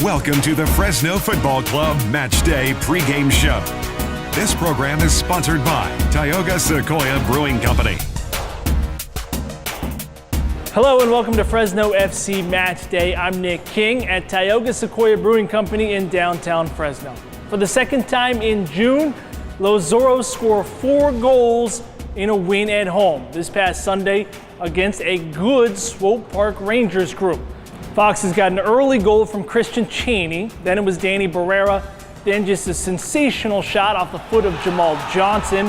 Welcome to the Fresno Football Club Match Day pregame show. This program is sponsored by Tioga Sequoia Brewing Company. Hello and welcome to Fresno FC Match Day. I'm Nick King at Tioga Sequoia Brewing Company in downtown Fresno. For the second time in June, Los Zorros score 4 goals in a win at home this past Sunday against a good Swope Park Rangers group. Foxes got an early goal from Christian Cheney, then it was Danny Barrera, then just a sensational shot off the foot of Jamal Johnson,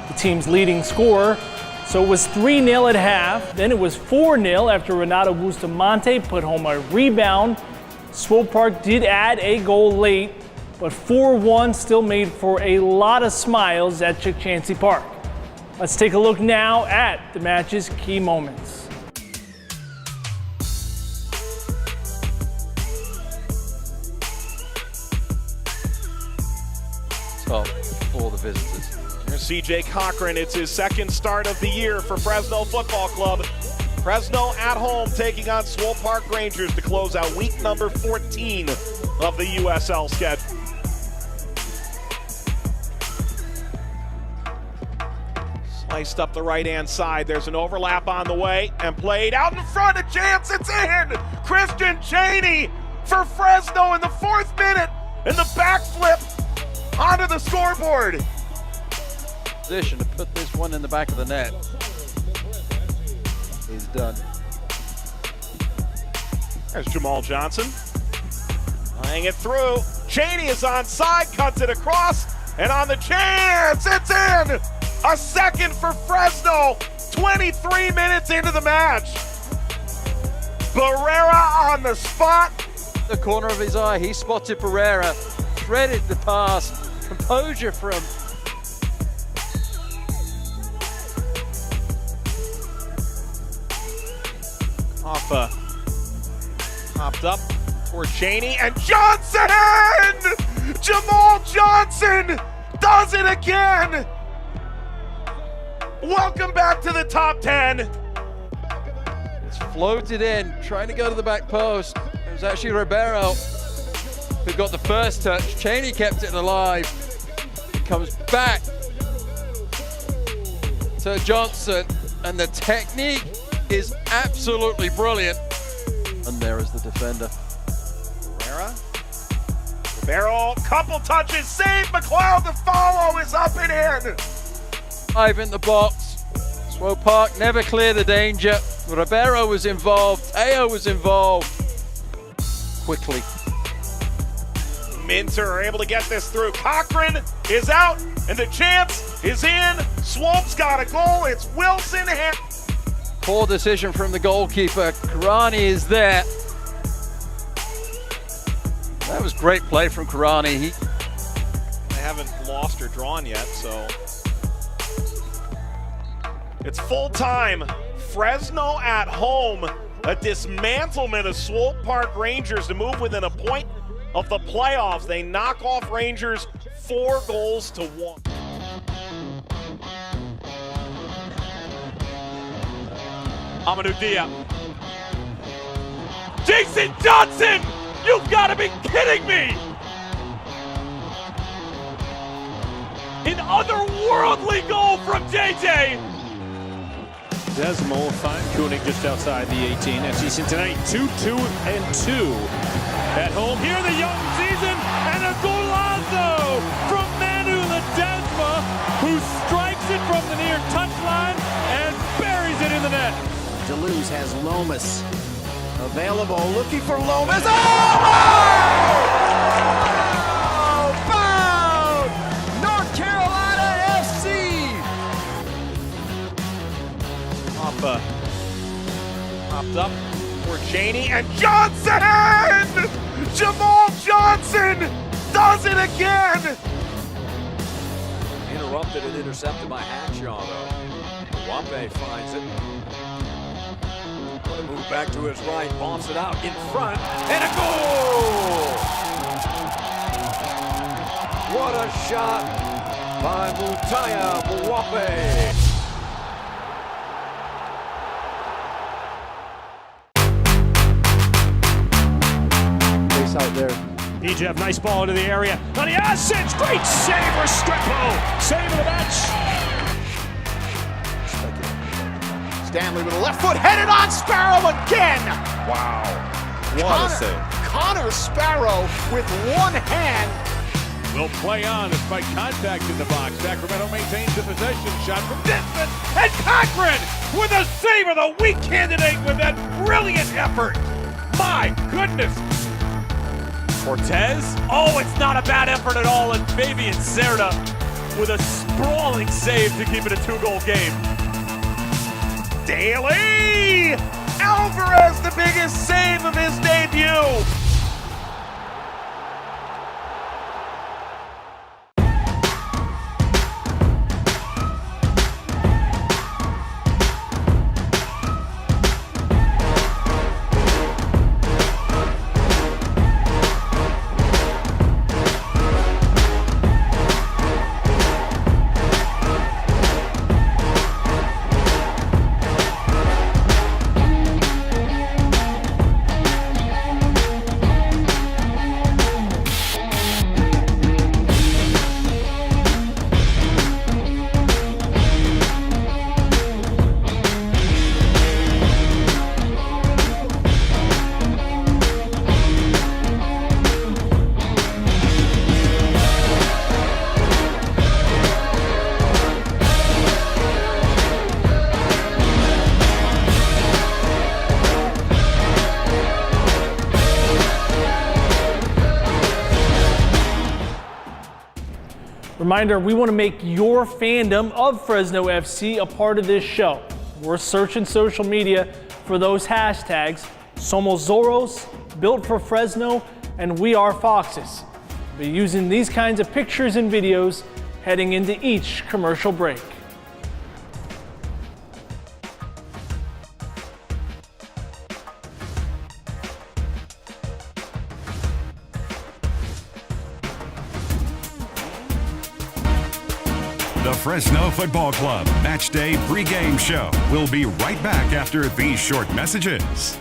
the team's leading scorer. So it was 3-0 at half, then it was 4-0 after Renato Bustamante put home a rebound. Swope Park did add a goal late, but 4-1 still made for a lot of smiles at Chansey Park. Let's take a look now at the match's key moments. For the visitors. Here's C.J. Cochran. It's his second start of the year for Fresno Football Club. Fresno at home taking on Swope Park Rangers to close out week number 14 of the USL schedule. Sliced up the right-hand side. There's an overlap on the way and played out in front. A chance. It's in. Christian Cheney for Fresno in the 4th minute. And the backflip onto the scoreboard. Position to put this one in the back of the net. He's done. There's Jamal Johnson. Laying it through. Cheney is onside, cuts it across, and on the chance, it's in! A second for Fresno, 23 minutes into the match. Barrera on the spot. The corner of his eye, he spotted Barrera, threaded the pass. Composure from Hoffa popped up toward Cheney and Johnson! Jamal Johnson does it again! Welcome back to the top 10. It's floated in, trying to go to the back post. It was actually Ribeiro who got the first touch. Cheney kept it alive. It comes back to Johnson, and the technique is absolutely brilliant. And there is the defender. Ribeiro, couple touches, save. McLeod to follow is up and in. 5 in the box. Swope Park never cleared the danger. Ribeiro was involved. Teo was involved. Quickly. Minter are able to get this through. Cochran is out, and the chance is in. Swope's got a goal. It's Wilson. Poor decision from the goalkeeper. Karani is there. That was great play from Karani. They haven't lost or drawn yet, so it's full time. Fresno at home. A dismantlement of Swope Park Rangers to move within a point of the playoffs. They knock off Rangers 4-1. Amadou Dia. Jason Johnson! You've got to be kidding me! An otherworldly goal from JJ. Desmo fine-tuning just outside the 18. FC Cincinnati 2-2-2 at home. Here the young season, and a golazo from Manu Ledesma, who strikes it from the near touchline and buries it in the net. Deleuze has Lomas available, looking for Lomas. Oh! Bound! North Carolina FC! Hoffa popped up for Cheney and Johnson! Jamal Johnson does it again! Interrupted and intercepted by Hackshaw, though. Wape finds it. Gonna move back to his right, bombs it out in front, and a goal! What a shot by Mutaya Mwape! Out there. Egypt, nice ball into the area. On the assets, great save for Restrepo. Save of the match. Stanley with a left foot, headed on Sparrow again. Wow. What a save. Connor Sparrow with one hand. Will play on despite contact in the box. Sacramento maintains the possession. Shot from distance. And Cochran with a save of the week candidate with that brilliant effort. My goodness. Cortez. Oh, it's not a bad effort at all. And Fabian Cerda with a sprawling save to keep it a 2-goal game. Daly! Alvarez, the biggest save of his debut. Reminder, we want to make your fandom of Fresno FC a part of this show. We're searching social media for those hashtags, Somos Zorros, Built for Fresno, and We Are Foxes. We're using these kinds of pictures and videos heading into each commercial break. The Fresno Football Club Match Day pregame show will be right back after these short messages.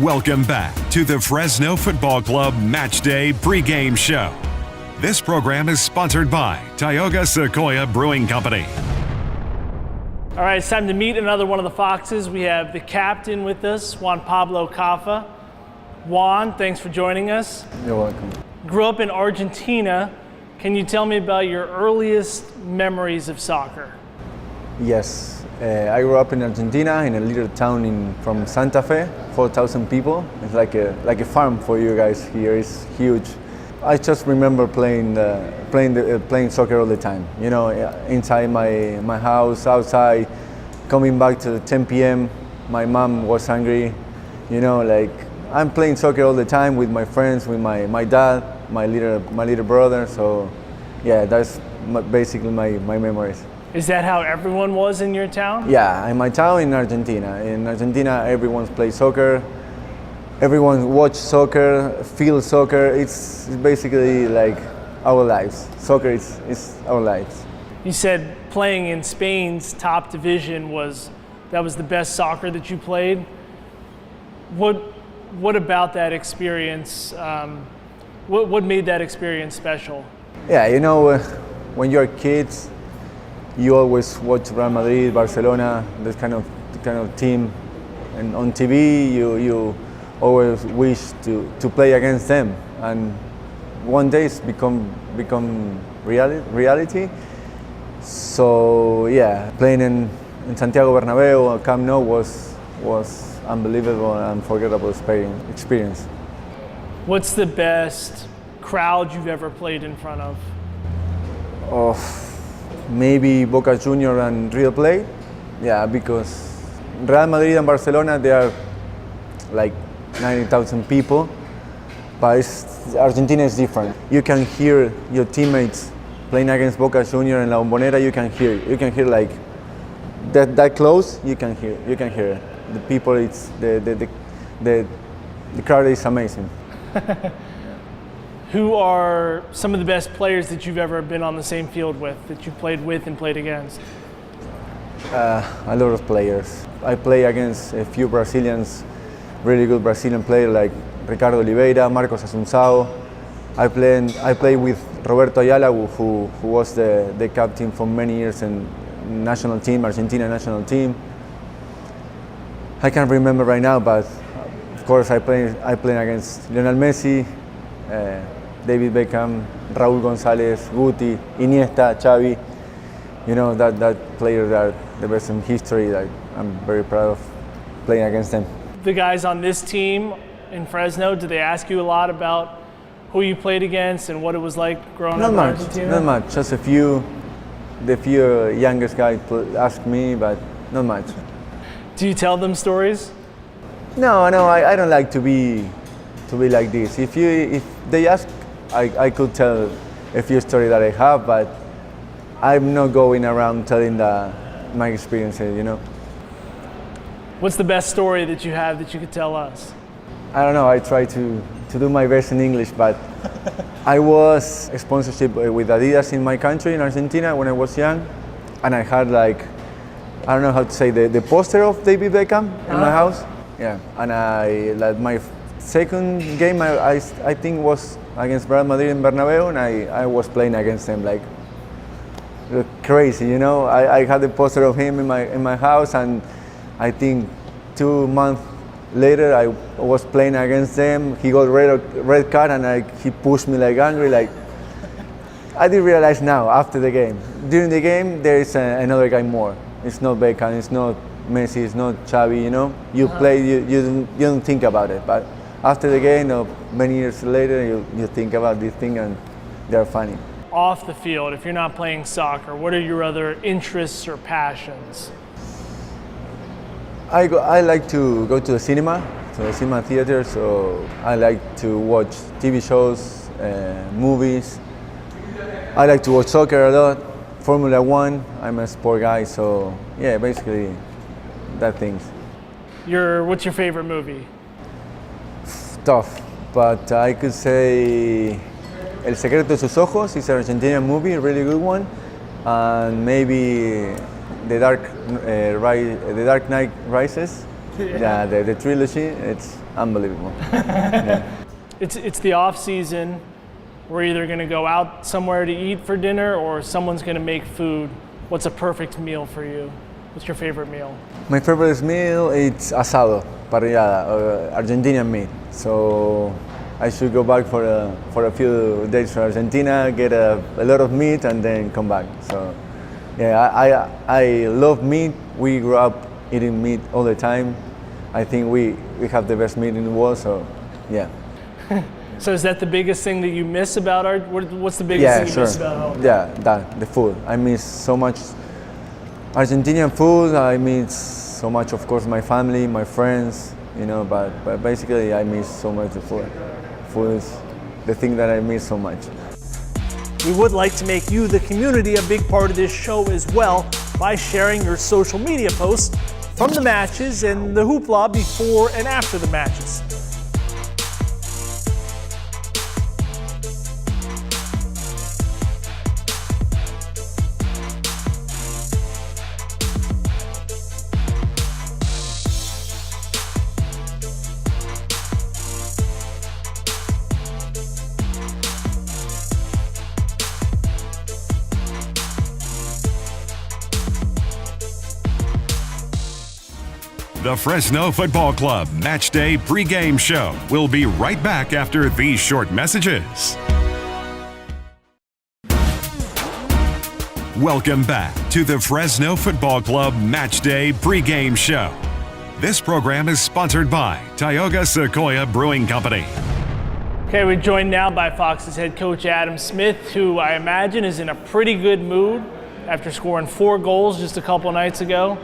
Welcome back to the Fresno Football Club Match Day pregame show. This program is sponsored by Tioga Sequoia Brewing Company. All right, it's time to meet another one of the Foxes. We have the captain with us, Juan Pablo Caffa. Juan, thanks for joining us. You're welcome. Grew up in Argentina. Can you tell me about your earliest memories of soccer? Yes, I grew up in Argentina in a little town from Santa Fe, 4,000 people. It's like a farm for you guys here. It's huge. I just remember playing soccer all the time. You know, inside my house, outside, coming back to 10 p.m. My mom was hungry. You know, like I'm playing soccer all the time with my friends, with my dad, my little brother. So, yeah, that's basically my memories. Is that how everyone was in your town? Yeah, in my town in Argentina. In Argentina, everyone plays soccer. Everyone watch soccer, feel soccer. It's basically like our lives. Soccer is our lives. You said playing in Spain's top division was the best soccer that you played. What about that experience? What made that experience special? Yeah, you know, when you're kids, you always watch Real Madrid, Barcelona, this kind of team, and on TV you always wish to play against them, and one day it's become reality. So yeah, playing in Santiago Bernabeu, Camp Nou was unbelievable and unforgettable experience. What's the best crowd you've ever played in front of? Maybe Boca Junior and River Plate. Yeah, because Real Madrid and Barcelona, they are like 90,000 people, but Argentina is different. You can hear your teammates playing against Boca Junior and La Bombonera. You can hear like that close. You can hear it. The people, it's the crowd is amazing. Who are some of the best players that you've ever been on the same field with, that you played with and played against? A lot of players. I play against a few Brazilians really good Brazilian players like Ricardo Oliveira, Marcos Assunção. I played with Roberto Ayala, who was the captain for many years in national team, Argentina national team. I can't remember right now, but of course I played against Lionel Messi, David Beckham, Raúl González, Guti, Iniesta, Xavi. You know, that players are the best in history. Like, I'm very proud of playing against them. The guys on this team in Fresno, did they ask you a lot about who you played against and what it was like growing up in Argentina? Not much. Just the few youngest guys asked me, but not much. Do you tell them stories? No, I don't like to be like this. If they ask, I could tell a few stories that I have, but I'm not going around telling my experiences, you know. What's the best story that you have that you could tell us? I don't know, I try to do my best in English, but I was a sponsorship with Adidas in my country, in Argentina, when I was young, and I had I don't know how to say, the poster of David Beckham in my house. Yeah, and my second game I think was against Real Madrid in Bernabeu, and I was playing against them like crazy, you know. I had the poster of him in my house, and I think 2 months later I was playing against them. He got red card, and he pushed me like angry. Like, I didn't realize now after the game. During the game there is another guy more. It's not Beckham, it's not Messi, it's not Xavi, you know. You play, you don't think about it, but after the game, many years later, you think about this thing, and they're funny. Off the field, if you're not playing soccer, what are your other interests or passions? I like to go to the cinema theater, so I like to watch TV shows, movies. I like to watch soccer a lot, Formula 1, I'm a sport guy, so yeah, basically that things. What's your favorite movie? Tough, but I could say El Secreto de Sus Ojos is an Argentinian movie, a really good one, and maybe The Dark Knight Rises, yeah, the trilogy. It's unbelievable. Yeah. It's the off season. We're either going to go out somewhere to eat for dinner, or someone's going to make food. What's a perfect meal for you? What's your favorite meal? My favorite meal is asado, parrillada, Argentinian meat. So I should go back for a few days to Argentina, get a lot of meat, and then come back. So yeah, I love meat. We grew up eating meat all the time. I think we have the best meat in the world. So yeah. So is that the biggest thing that you miss about what's the biggest thing you miss about home? Yeah, the food. I miss so much Argentinian food. I miss so much, of course, my family, my friends, you know, but basically I miss so much the food. Food is the thing that I miss so much. We would like to make you, the community, a big part of this show as well by sharing your social media posts from the matches and the hoopla before and after the matches. The Fresno Football Club Match Day pregame show will be right back after these short messages. Welcome back to the Fresno Football Club Match Day pregame show. This program is sponsored by Tioga Sequoia Brewing Company. Okay, we're joined now by Fox's head coach Adam Smith, who I imagine is in a pretty good mood after scoring 4 goals just a couple nights ago.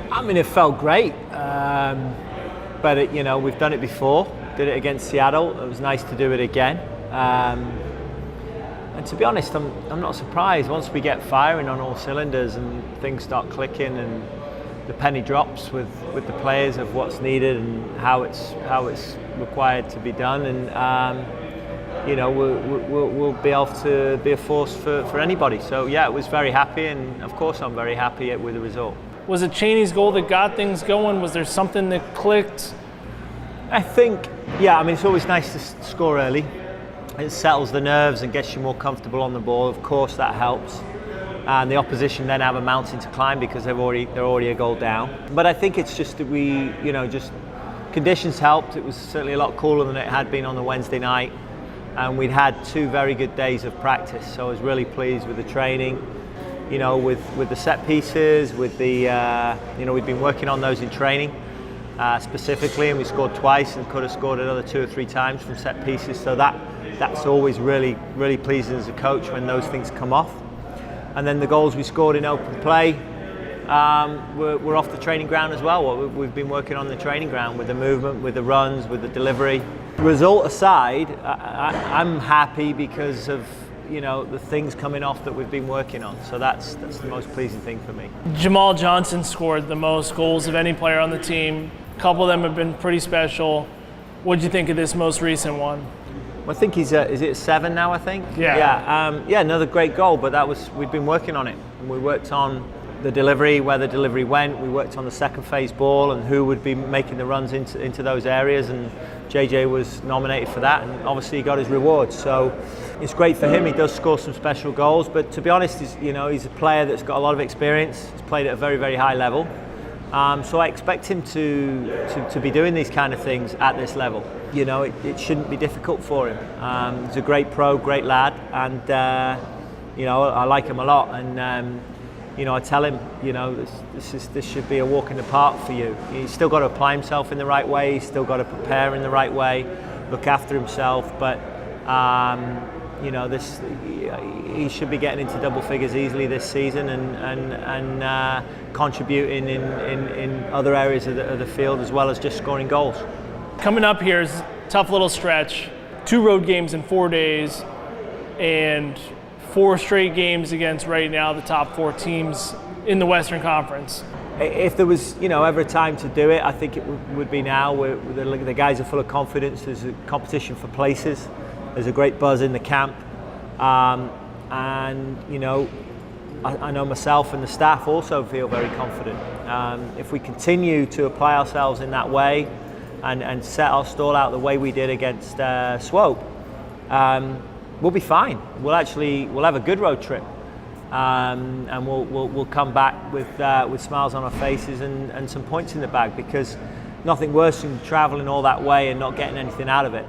I mean, it felt great, but you know, we've done it before. Did it against Seattle. It was nice to do it again. And to be honest, I'm not surprised. Once we get firing on all cylinders and things start clicking and the penny drops with the players of what's needed and how it's required to be done, and you know, we'll be able to be a force for anybody. So yeah, it was very happy, and of course I'm very happy with the result. Was it Cheney's goal that got things going? Was there something that clicked? I think, yeah, I mean, it's always nice to score early. It settles the nerves and gets you more comfortable on the ball. Of course, that helps. And the opposition then have a mountain to climb because they're already a goal down. But I think it's just that we, just conditions helped. It was certainly a lot cooler than it had been on the Wednesday night. And we'd had 2 very good days of practice. So I was really pleased with the training, with the set pieces, with the, we'd been working on those in training specifically, and we scored twice and could have scored another 2 or 3 times from set pieces. So that's always really, really pleasing as a coach when those things come off. And then the goals we scored in open play were off the training ground as well. We've been working on the training ground with the movement, with the runs, with the delivery. Result aside, I'm happy because of the things coming off that we've been working on. So that's the most pleasing thing for me. Jamal Johnson scored the most goals of any player on the team. A couple of them have been pretty special. What did you think of this most recent one? I think he's is it 7 now, I think? Yeah. Yeah, another great goal, but we've been working on it. And we worked on the delivery, where the delivery went. We worked on the second phase ball and who would be making the runs into those areas, and JJ was nominated for that, and obviously he got his reward. So it's great for him. He does score some special goals, but to be honest, he's a player that's got a lot of experience. He's played at a very, very high level. So I expect him to be doing these kind of things at this level. It shouldn't be difficult for him. He's a great pro, great lad, and I like him a lot. And I tell him, this should be a walk in the park for you. He's still got to apply himself in the right way. He's still got to prepare in the right way, look after himself. But he should be getting into double figures easily this season and contributing in other areas of the field as well as just scoring goals. Coming up here is a tough little stretch. 2 road games in 4 days and 4 straight games against right now the top 4 teams in the Western Conference. If there was ever a time to do it, I think it would be now. The guys are full of confidence. There's a competition for places. There's a great buzz in the camp. I know myself and the staff also feel very confident. If we continue to apply ourselves in that way and set our stall out the way we did against Swope, we'll be fine. We'll have a good road trip, and we'll come back with smiles on our faces and some points in the bag, because nothing worse than travelling all that way and not getting anything out of it.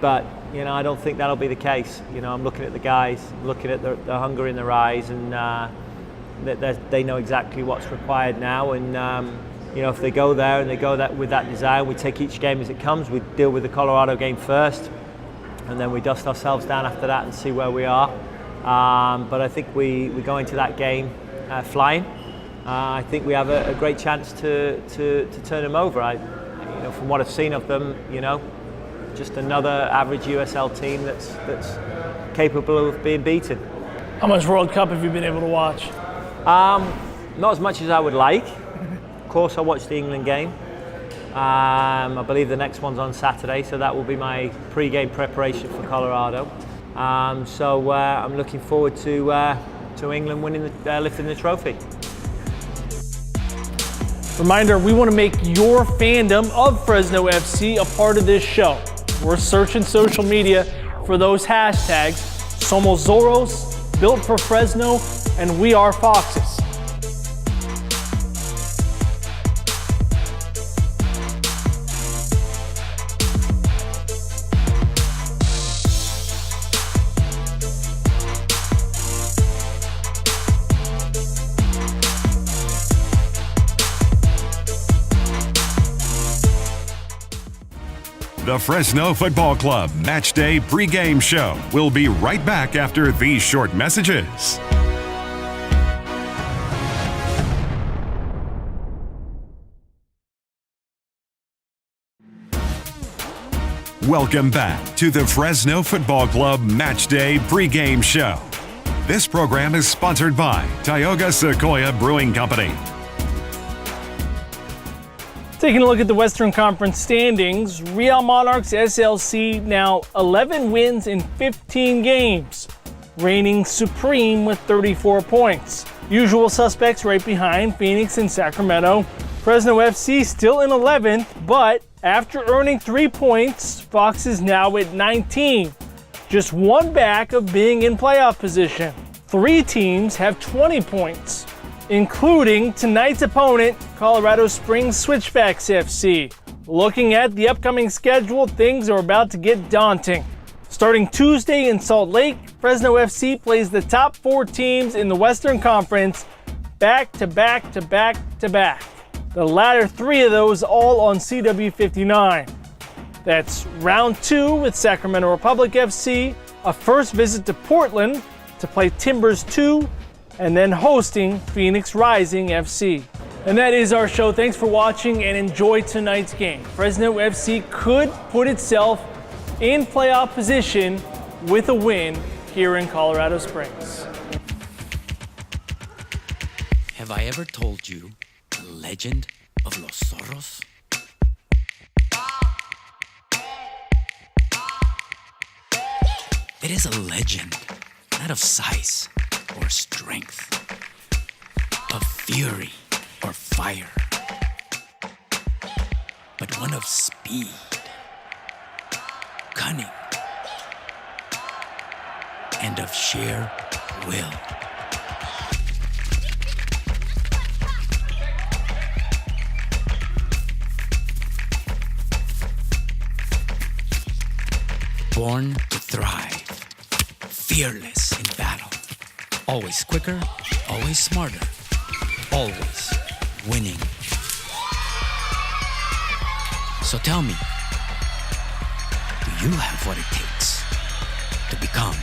But I don't think that'll be the case. I'm looking at the guys, looking at the hunger in their eyes, and they know exactly what's required now. And if they go there and they go with that desire, we take each game as it comes. We deal with the Colorado game first, and then we dust ourselves down after that and see where we are. But I think we go into that game flying. I think we have a great chance to turn them over. From what I've seen of them, just another average USL team that's capable of being beaten. How much World Cup have you been able to watch? Not as much as I would like. Of course, I watched the England game. I believe the next one's on Saturday, so that will be my pre-game preparation for Colorado. So I'm looking forward to England lifting the trophy. Reminder, we want to make your fandom of Fresno FC a part of this show. We're searching social media for those hashtags: Somos Zorros, Built for Fresno, and We Are Foxes. The Fresno Football Club Match Day pregame show will be right back after these short messages. Welcome back to the Fresno Football Club Match Day pregame show. This program is sponsored by Tioga Sequoia Brewing Company. Taking a look at the Western Conference standings, Real Monarchs SLC now 11 wins in 15 games, reigning supreme with 34 points. Usual suspects right behind Phoenix and Sacramento. Fresno FC still in 11th, but after earning 3 points, Fox is now at 19, just one back of being in playoff position. 3 teams have 20 points, including tonight's opponent, Colorado Springs Switchbacks FC. Looking at the upcoming schedule, things are about to get daunting. Starting Tuesday in Salt Lake, Fresno FC plays the top 4 teams in the Western Conference back to back to back to back. The latter 3 of those all on CW59. That's round 2 with Sacramento Republic FC, a first visit to Portland to play Timbers 2, and then hosting Phoenix Rising FC. And that is our show. Thanks for watching and enjoy tonight's game. Fresno FC could put itself in playoff position with a win here in Colorado Springs. Have I ever told you the legend of Los Zorros? It is a legend, not of size or strength, of fury or fire, but one of speed, cunning, and of sheer will. Born to thrive, fearless in battle, always quicker, always smarter, always winning. So tell me, do you have what it takes to become